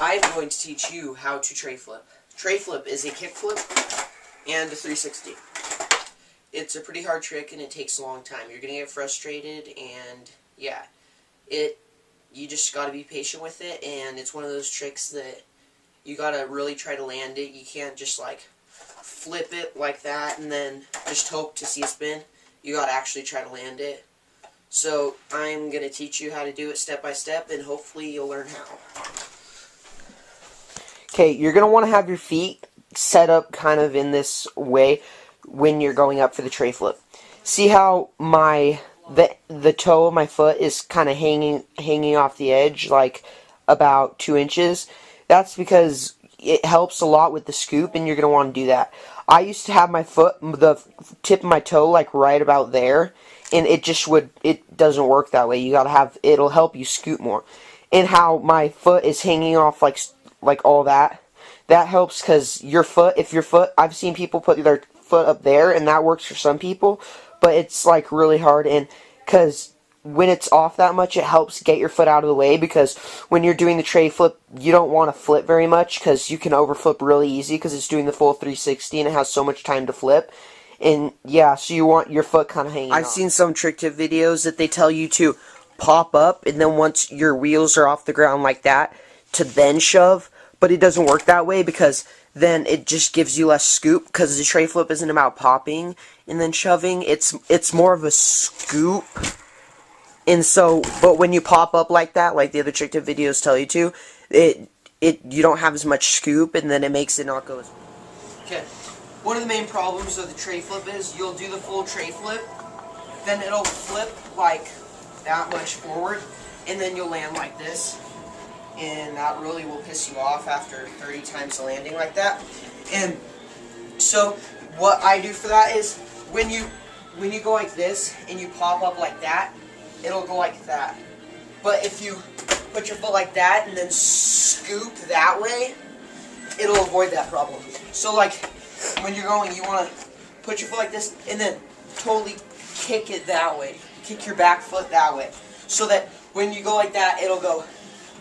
I'm going to teach you how to tray flip. Tray flip is a kick flip and a 360. It's a pretty hard trick and it takes a long time. You're going to get frustrated and yeah, you just got to be patient with it, and it's one of those tricks that you got to really try to land it. You can't just like flip it like that and then just hope to see a spin. You got to actually try to land it. So I'm going to teach you how to do it step by step, and hopefully you'll learn how. Okay, you're going to want to have your feet set up kind of in this way when you're going up for the tray flip. See how the toe of my foot is kind of hanging off the edge, like about 2 inches? That's because it helps a lot with the scoop, and you're going to want to do that. I used to have my foot, the tip of my toe, like right about there, and it doesn't work that way. You gotta have, it'll help you scoop more. And how my foot is hanging off like all that, that helps because I've seen people put their foot up there, and that works for some people, but it's like really hard, and because when it's off that much, it helps get your foot out of the way, because when you're doing the tray flip, you don't want to flip very much, because you can overflip really easy, because it's doing the full 360, and it has so much time to flip. And yeah, so you want your foot kind of hanging I've seen some trick tip videos that they tell you to pop up, and then once your wheels are off the ground like that, to then shove, but it doesn't work that way, because then it just gives you less scoop, because the tray flip isn't about popping and then shoving, it's more of a scoop. And so, but when you pop up like that, like the other trick tip videos tell you to, you don't have as much scoop, and then it makes it not go as well. Okay. One of the main problems of the tray flip is you'll do the full tray flip, then it'll flip like that much forward, and then you'll land like this, and that really will piss you off after 30 times of landing like that. And so what I do for that is when you go like this and you pop up like that, it'll go like that. But if you put your foot like that and then scoop that way, it'll avoid that problem. So like when you're going, you want to put your foot like this and then totally kick it that way. Kick your back foot that way. So that when you go like that, it'll go,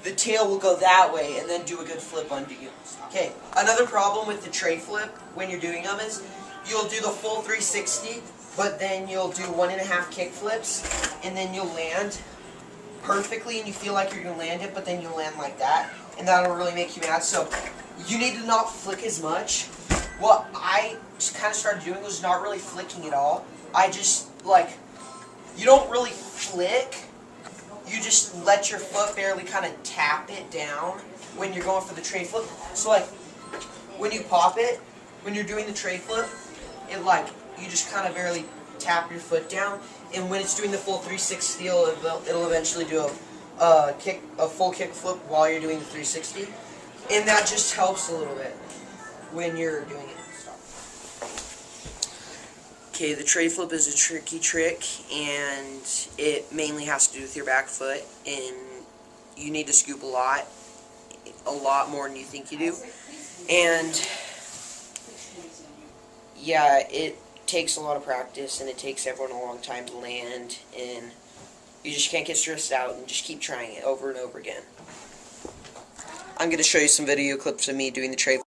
the tail will go that way and then do a good flip undo you. Okay, another problem with the tray flip when you're doing them is you'll do the full 360, but then you'll do 1.5 kick flips, and then you'll land perfectly, and you feel like you're going to land it, but then you'll land like that, and that'll really make you mad. So you need to not flick as much. What I just kind of started doing was not really flicking at all. I just, like, you don't really flick. You just let your foot barely kind of tap it down when you're going for the tray flip. So, like, when you pop it, when you're doing the tray flip, it, like, you just kind of barely tap your foot down. And when it's doing the full 360, it'll eventually do a full kick flip while you're doing the 360. And that just helps a little bit when you're doing it. Okay, the tray flip is a tricky trick, and it mainly has to do with your back foot, and you need to scoop a lot more than you think you do. And yeah, it takes a lot of practice, and it takes everyone a long time to land, and you just can't get stressed out, and just keep trying it over and over again. I'm going to show you some video clips of me doing the tray flip.